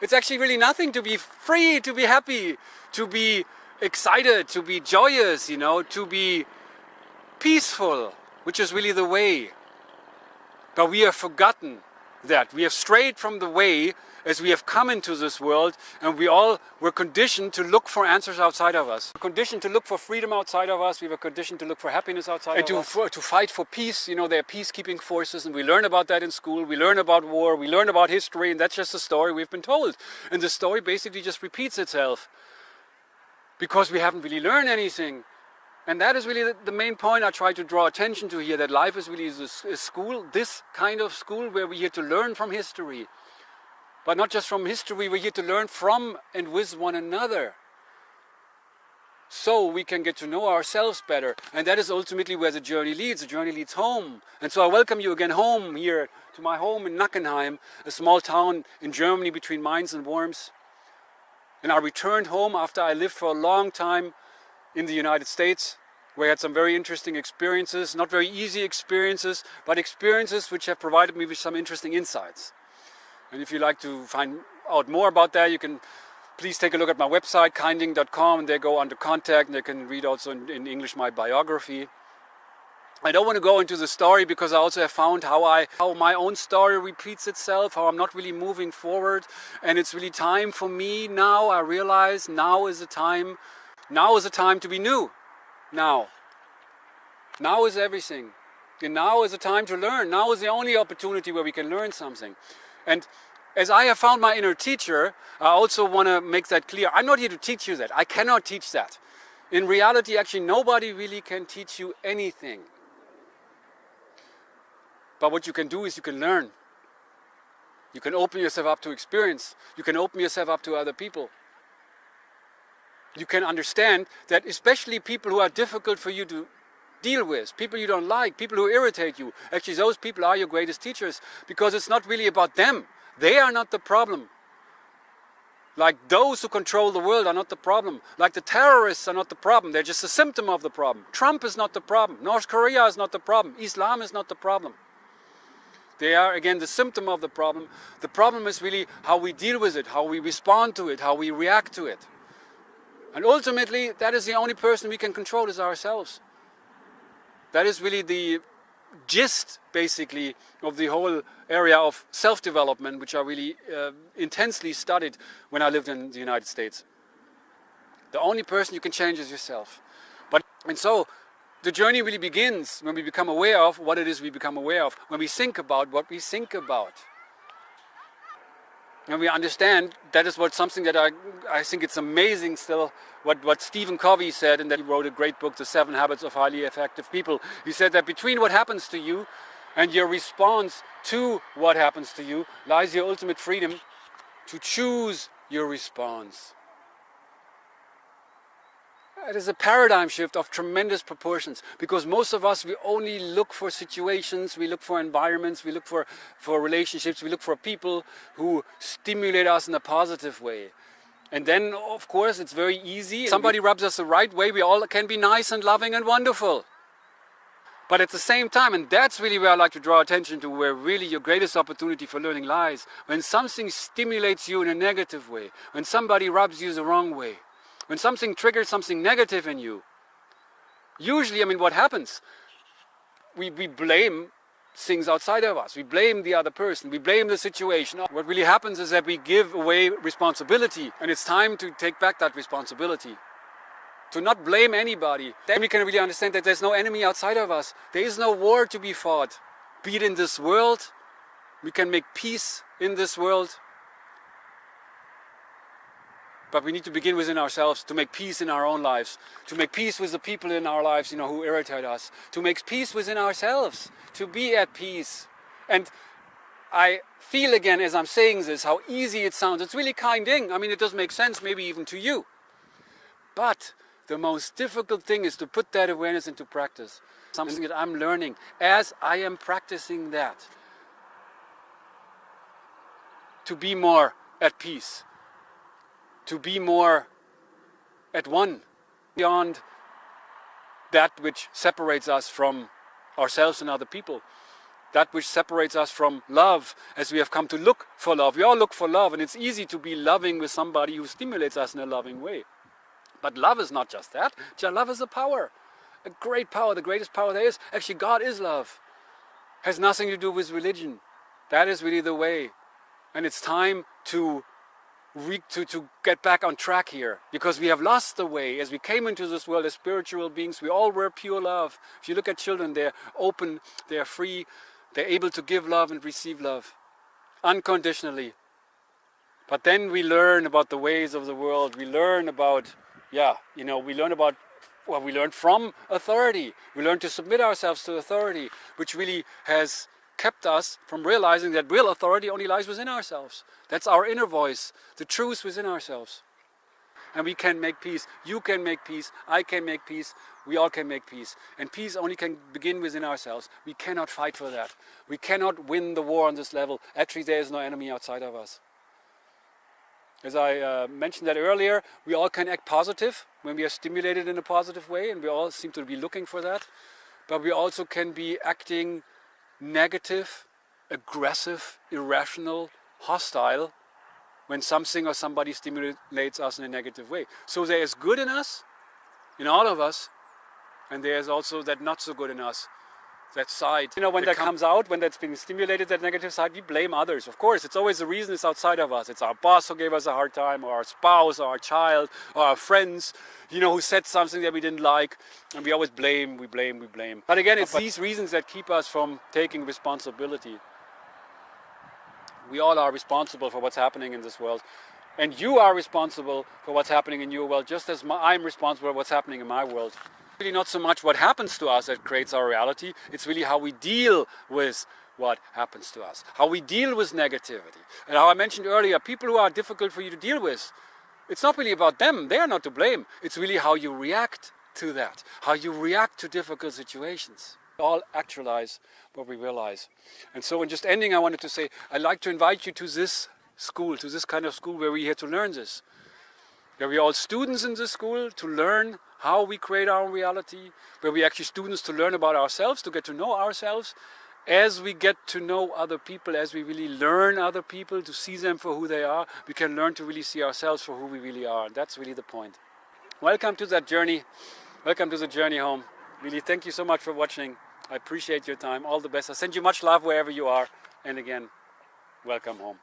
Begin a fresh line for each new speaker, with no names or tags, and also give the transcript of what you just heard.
It's actually really nothing to be free, to be happy, to be excited, to be joyous, you know, to be peaceful, which is really the way. But we have forgotten that. We have strayed from the way as we have come into this world, and we all were conditioned to look for answers outside of us. We're conditioned to look for freedom outside of us. We were conditioned to look for happiness outside of us. And to fight for peace. You know, there are peacekeeping forces, and we learn about that in school. We learn about war. We learn about history, and that's just a story we've been told. And the story basically just repeats itself because we haven't really learned anything. And that is really the main point I try to draw attention to here, that life is really a school, this kind of school where we're here to learn from history. But not just from history, we're here to learn from and with one another. So we can get to know ourselves better. And that is ultimately where the journey leads. The journey leads home. And so I welcome you again home here, to my home in Nackenheim, a small town in Germany between Mainz and Worms. And I returned home after I lived for a long time in the United States, where I had some very interesting experiences, not very easy experiences, but experiences which have provided me with some interesting insights. And if you'd like to find out more about that, you can please take a look at my website, keinding.com, and there go under contact, and they can read also in English my biography. I don't want to go into the story because I also have found how my own story repeats itself, how I'm not really moving forward, and it's really time for me now. I realize now is the time. Now is the time to be new. Now is everything. And now is the time to learn. Now is the only opportunity where we can learn something. And as I have found my inner teacher, I also want to make that clear. I'm not here to teach you that. I cannot teach that. In reality, actually, nobody really can teach you anything. But what you can do is you can learn. You can open yourself up to experience. You can open yourself up to other people. You can understand that especially people who are difficult for you to deal with, people you don't like, people who irritate you, actually those people are your greatest teachers, because it's not really about them. They are not the problem. Like those who control the world are not the problem. Like the terrorists are not the problem. They're just a symptom of the problem. Trump is not the problem. North Korea is not the problem. Islam is not the problem. They are, again, the symptom of the problem. The problem is really how we deal with it, how we respond to it, how we react to it. And ultimately, that is the only person we can control is ourselves. That is really the gist, basically, of the whole area of self-development, which I really intensely studied when I lived in the United States. The only person you can change is yourself. And so, the journey really begins when we become aware of what it is we become aware of, when we think about what we think about. And we understand that is something that I think it's amazing still what Stephen Covey said, and that he wrote a great book, The 7 Habits of Highly Effective People. He said that between what happens to you and your response to what happens to you lies your ultimate freedom to choose your response. It is a paradigm shift of tremendous proportions, because most of us, we only look for situations, we look for environments, we look for relationships, we look for people who stimulate us in a positive way. And then, of course, it's very easy. Somebody rubs us the right way, we all can be nice and loving and wonderful. But at the same time, and that's really where I like to draw attention to, where really your greatest opportunity for learning lies, when something stimulates you in a negative way, when somebody rubs you the wrong way, when something triggers something negative in you, usually, what happens? We blame things outside of us. We blame the other person. We blame the situation. What really happens is that we give away responsibility, and it's time to take back that responsibility. To not blame anybody. Then we can really understand that there's no enemy outside of us. There is no war to be fought. Be it in this world, we can make peace in this world. But we need to begin within ourselves to make peace in our own lives, to make peace with the people in our lives, who irritate us, to make peace within ourselves, to be at peace. And I feel again, as I'm saying this, how easy it sounds. It's really Kein Ding. It does make sense, maybe even to you. But the most difficult thing is to put that awareness into practice. Something that I'm learning as I am practicing that. To be more at peace. To be more at one, beyond that which separates us from ourselves and other people. that which separates us from love, as we have come to look for love. We all look for love, and it's easy to be loving with somebody who stimulates us in a loving way. But love is not just that. Love is a power, a great power, the greatest power there is. Actually, God is love. Has nothing to do with religion. That is really the way. And it's time to get back on track here, because we have lost the way. As we came into this world as spiritual beings, we all were pure love. If you look at children, they're open, they're free, they're able to give love and receive love unconditionally. But then we learn about the ways of the world. We learn about, we learn from authority. We learn to submit ourselves to authority, which really has kept us from realizing that real authority only lies within ourselves. That's our inner voice, the truth within ourselves. And we can make peace. You can make peace. I can make peace. We all can make peace. And peace only can begin within ourselves. We cannot fight for that. We cannot win the war on this level. Actually, there is no enemy outside of us. As I mentioned that earlier, we all can act positive when we are stimulated in a positive way, and we all seem to be looking for that. But we also can be acting negative, aggressive, irrational, hostile when something or somebody stimulates us in a negative way. So there is good in us, in all of us, and there is also that not so good in us, that side. When that comes out, when that's being stimulated, that negative side, we blame others. Of course, it's always the reason it's outside of us. It's our boss who gave us a hard time, or our spouse, or our child, or our friends, who said something that we didn't like. And we always blame, we blame. But again, it's these reasons that keep us from taking responsibility. We all are responsible for what's happening in this world. And you are responsible for what's happening in your world, just as I'm responsible for what's happening in my world. Really not so much what happens to us that creates our reality, it's really how we deal with what happens to us, how we deal with negativity. And how I mentioned earlier, people who are difficult for you to deal with, it's not really about them, they are not to blame. It's really how you react to that, how you react to difficult situations. We all actualize what we realize. And so in just ending, I wanted to say, I'd like to invite you to this school, to this kind of school where we're here to learn this. Where we're all students in this school to learn how we create our reality, where we're actually students to learn about ourselves, to get to know ourselves. As we get to know other people, as we really learn other people, to see them for who they are, we can learn to really see ourselves for who we really are. And that's really the point. Welcome to that journey. Welcome to the journey home. Really, thank you so much for watching. I appreciate your time. All the best. I send you much love wherever you are. And again, welcome home.